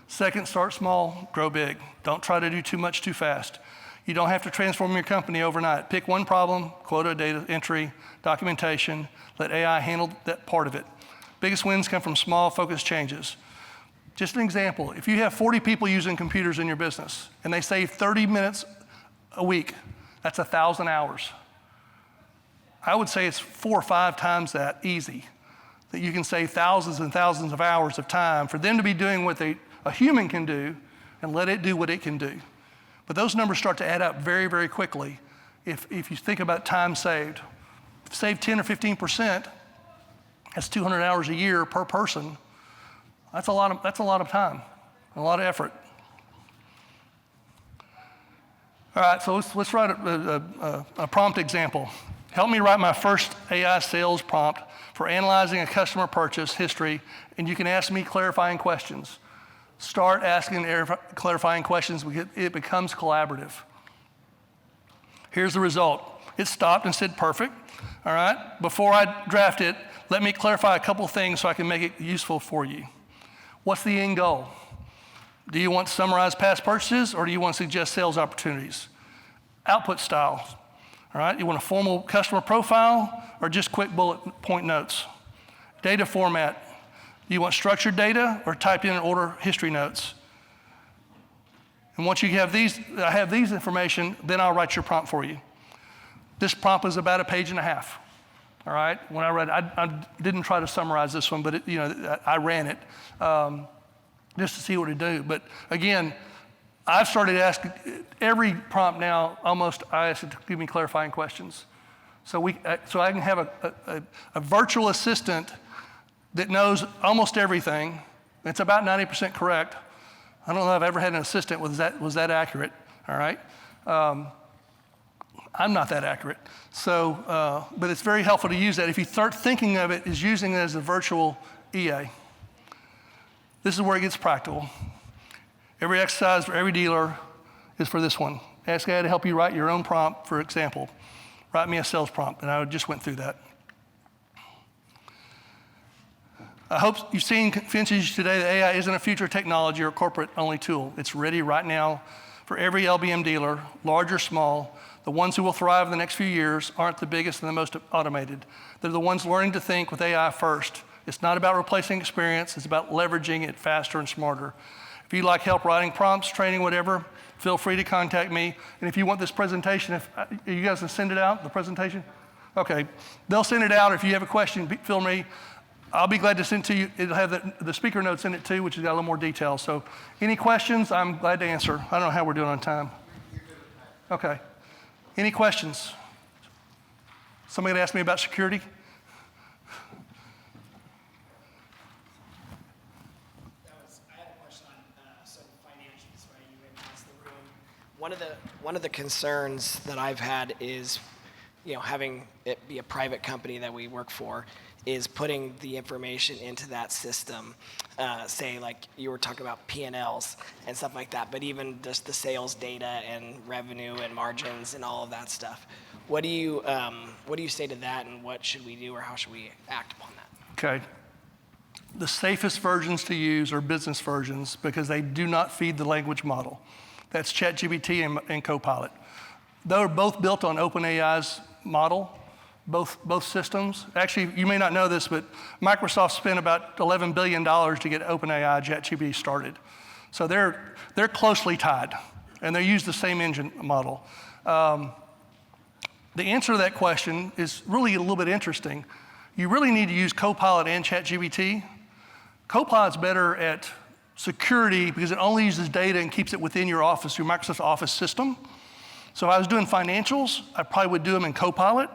Second, start small, grow big. Don't try to do too much too fast. You don't have to transform your company overnight. Pick one problem, quota, data entry, documentation. Let AI handle that part of it. Biggest wins come from small, focused changes. Just an example, if you have 40 people using computers in your business and they save 30 minutes a week, that's 1,000 hours. I would say it's 4 or 5 times that easy, that you can save thousands and thousands of hours of time for them to be doing what a human can do and let it do what it can do. But those numbers start to add up very, very quickly if you think about time saved. Save 10 or 15%, that's 200 hours a year per person. That's a lot of time, a lot of effort. All right, so let's write a prompt example. Help me write my first AI sales prompt for analyzing a customer purchase history, and you can ask me clarifying questions. Start asking clarifying questions, it becomes collaborative. Here's the result. It stopped and said perfect, all right? Before I draft it, let me clarify a couple things so I can make it useful for you. What's the end goal? Do you want to summarize past purchases, or do you want to suggest sales opportunities? Output style, all right? You want a formal customer profile or just quick bullet point notes? Data format. Do you want structured data or typed in order history notes? And once you have these, I have these information, then I'll write your prompt for you. This prompt is about 1.5 pages, all right? When I read it, I didn't try to summarize this one, but I ran it just to see what it do. But again, I've started asking every prompt now, almost I ask it to give me clarifying questions. So I can have a virtual assistant that knows almost everything. It's about 90% correct. I don't know if I've ever had an assistant was that accurate, all right? I'm not that accurate. So, but it's very helpful to use that. If you start thinking of it as using it as a virtual EA, this is where it gets practical. Every exercise for every dealer is for this one. Ask AI to help you write your own prompt, for example. Write me a sales prompt, and I just went through that. I hope you've seen convinces today that AI isn't a future technology or corporate-only tool. It's ready right now for every LBM dealer, large or small. The ones who will thrive in the next few years aren't the biggest and the most automated. They're the ones learning to think with AI first. It's not about replacing experience. It's about leveraging it faster and smarter. If you'd like help writing prompts, training, whatever, feel free to contact me. And if you want this presentation, you guys can send it out, the presentation? Okay. They'll send it out. If you have a question, feel me. I'll be glad to send it to you. It'll have the speaker notes in it too, which has got a little more detail. So any questions, I'm glad to answer. I don't know how we're doing on time. Okay. Any questions? Somebody asked me about security? I had a question on some financials, right? You went past the room. One of the concerns that I've had is, having it be a private company that we work for, is putting the information into that system, say like you were talking about P&Ls and stuff like that, but even just the sales data and revenue and margins and all of that stuff. What do you say to that, and what should we do, or how should we act upon that? Okay. The safest versions to use are business versions because they do not feed the language model. That's ChatGPT and Copilot. They're both built on OpenAI's model. Both systems. Actually, you may not know this, but Microsoft spent about $11 billion to get OpenAI ChatGPT started. So they're closely tied, and they use the same engine model. The answer to that question is really a little bit interesting. You really need to use Copilot and ChatGPT. Copilot's better at security because it only uses data and keeps it within your office, your Microsoft Office system. So if I was doing financials, I probably would do them in Copilot.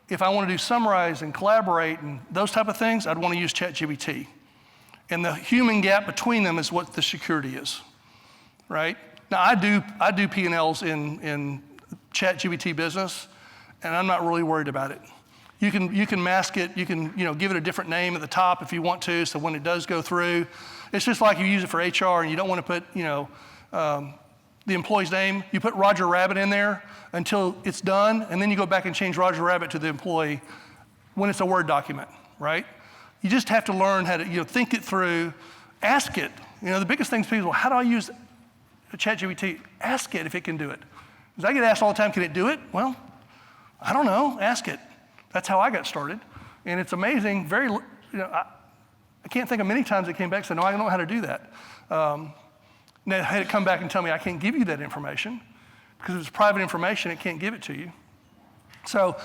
If I want to do summarize and collaborate and those type of things, I'd want to use ChatGPT. And the human gap between them is what the security is, right? Now I do P&Ls in ChatGPT Business, and I'm not really worried about it. You can mask it. You can give it a different name at the top if you want to, so when it does go through, it's just like you use it for HR and you don't want to put the employee's name. You put Roger Rabbit in there until it's done, and then you go back and change Roger Rabbit to the employee when it's a Word document, right? You just have to learn how to think it through, ask it. The biggest thing is people, how do I use ChatGPT? Ask it if it can do it. Because I get asked all the time, can it do it? Well, I don't know, ask it. That's how I got started. And it's amazing, I can't think of many times it came back and said, no, I don't know how to do that. Now, I had it come back and tell me I can't give you that information because if it's private information, it can't give it to you. So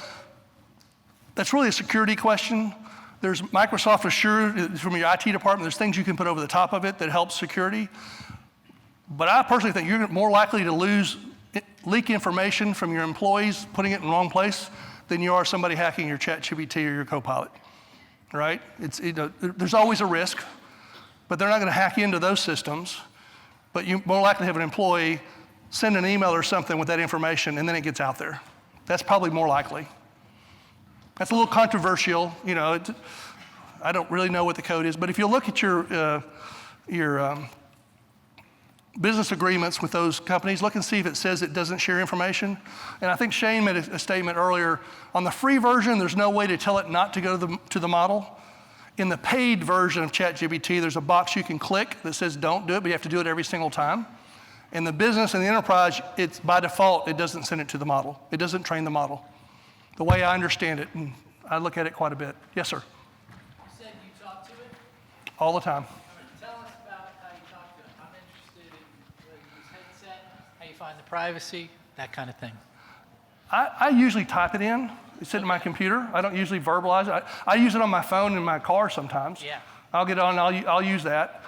that's really a security question. There's Microsoft Assure from your IT department. There's things you can put over the top of it that helps security. But I personally think you're more likely to leak information from your employees, putting it in the wrong place, than you are somebody hacking your ChatGPT or your Copilot, right? There's always a risk, but they're not going to hack into those systems. But you're more likely to have an employee send an email or something with that information, and then it gets out there. That's probably more likely. That's a little controversial. I don't really know what the code is, but if you look at your business agreements with those companies, look and see if it says it doesn't share information. And I think Shane made a statement earlier. On the free version, there's no way to tell it not to go to the model. In the paid version of ChatGPT, there's a box you can click that says don't do it, but you have to do it every single time. In the business and the enterprise, it's by default, it doesn't send it to the model. It doesn't train the model. The way I understand it, and I look at it quite a bit. Yes, sir? You said you talk to it? All the time. Tell us about how you talk to it. I'm interested in whether you use headset, how you find the privacy, that kind of thing. I usually type it in. It's in my computer. I don't usually verbalize it. I use it on my phone in my car sometimes. Yeah. I'll get on and I'll use that.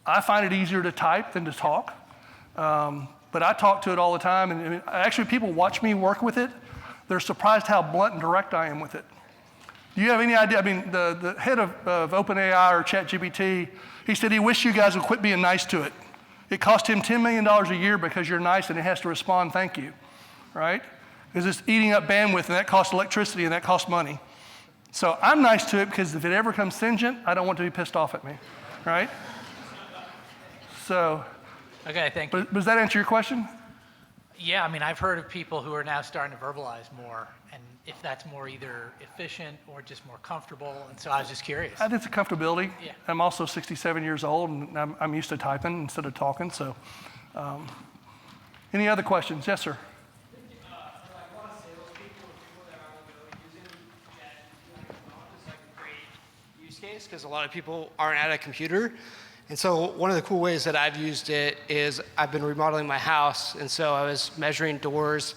I find it easier to type than to talk. But I talk to it all the time. And actually, people watch me work with it. They're surprised how blunt and direct I am with it. Do you have any idea? I mean, the head of OpenAI or ChatGPT, he said he wished you guys would quit being nice to it. It cost him $10 million a year because you're nice and it has to respond, thank you, right? Because it's eating up bandwidth and that costs electricity and that costs money. So I'm nice to it because if it ever comes sentient, I don't want it to be pissed off at me, right? So. Okay, thank you. Does that answer your question? Yeah, I mean, I've heard of people who are now starting to verbalize more, and if that's more either efficient or just more comfortable, and so I was just curious. I think it's a comfortability. Yeah. I'm also 67 years old, and I'm used to typing instead of talking, so. Any other questions? Yes, sir. Because a lot of people aren't at a computer. And so one of the cool ways that I've used it is I've been remodeling my house. And so I was measuring doors.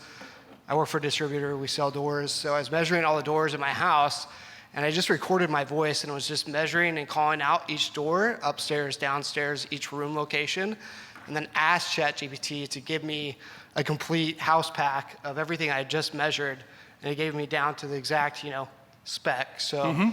I work for a distributor. We sell doors. So I was measuring all the doors in my house. And I just recorded my voice and was just measuring and calling out each door, upstairs, downstairs, each room location. And then asked ChatGPT to give me a complete house pack of everything I had just measured. And it gave me down to the exact, spec. So.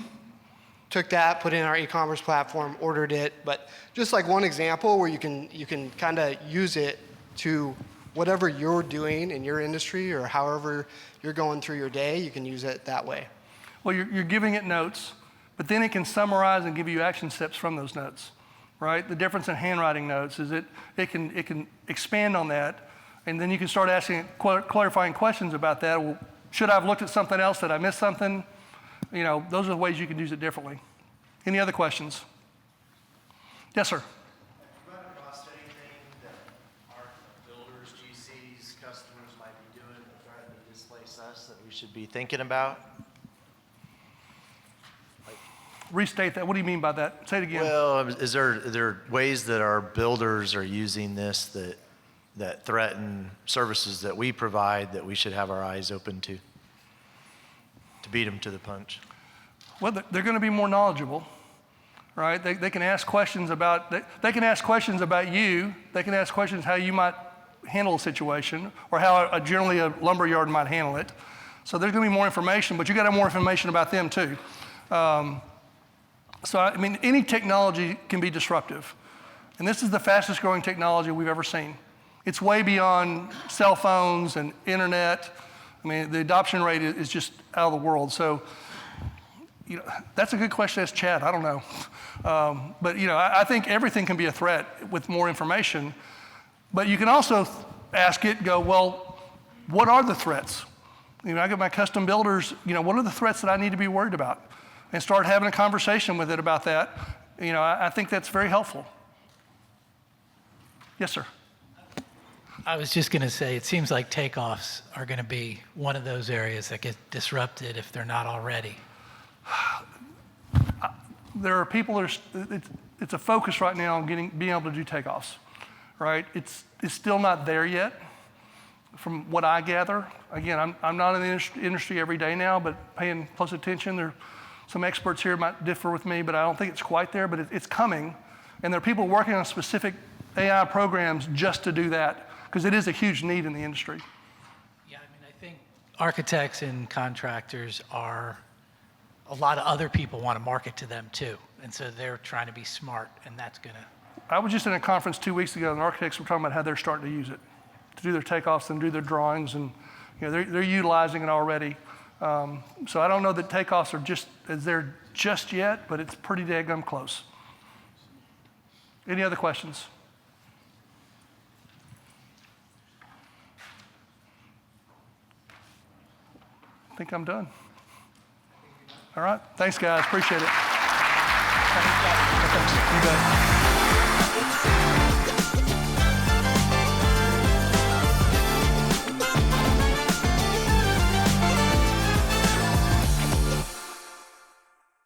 Took that, put it in our e-commerce platform, ordered it. But just like one example where you can kind of use it to whatever you're doing in your industry or however you're going through your day, you can use it that way. Well, you're giving it notes, but then it can summarize and give you action steps from those notes, right? The difference in handwriting notes is it can expand on that, and then you can start asking clarifying questions about that. Well, should I have looked at something else? Did I miss something? Those are the ways you can use it differently. Any other questions? Yes, sir. Have you run across anything that our builders, GCs, customers might be doing to try to displace us that we should be thinking about? Restate that. What do you mean by that? Say it again. Well, are there ways that our builders are using this that threaten services that we provide that we should have our eyes open to beat them to the punch? Well, they're going to be more knowledgeable, right? They can ask questions about they can ask questions about you. They can ask questions how you might handle a situation or how generally a lumber yard might handle it. So there's going to be more information, but you got to have more information about them too. So I mean, any technology can be disruptive, and this is the fastest growing technology we've ever seen. It's way beyond cell phones and internet. I mean, the adoption rate is just out of the world. So, that's a good question to ask Chad. I don't know. But, I think everything can be a threat with more information. But you can also ask it, go, well, what are the threats? I got my custom builders, what are the threats that I need to be worried about? And start having a conversation with it about that. I think that's very helpful. Yes, sir. I was just going to say, it seems like takeoffs are going to be one of those areas that get disrupted if they're not already. There are people it's a focus right now on being able to do takeoffs, right? It's still not there yet, from what I gather. Again, I'm not in the industry every day now, but paying close attention. There are some experts here might differ with me, but I don't think it's quite there. But it's coming, and there are people working on specific AI programs just to do that, because it is a huge need in the industry. Yeah, I think architects and contractors are, a lot of other people want to market to them too. And so they're trying to be smart, and that's going to. I was just in a conference 2 weeks ago, and architects were talking about how they're starting to use it to do their takeoffs and do their drawings, and they're utilizing it already. So I don't know that takeoffs are just as there just yet, but it's pretty daggum close. Any other questions? I think I'm done. All right. Thanks, guys. Appreciate it. Thanks. You bet.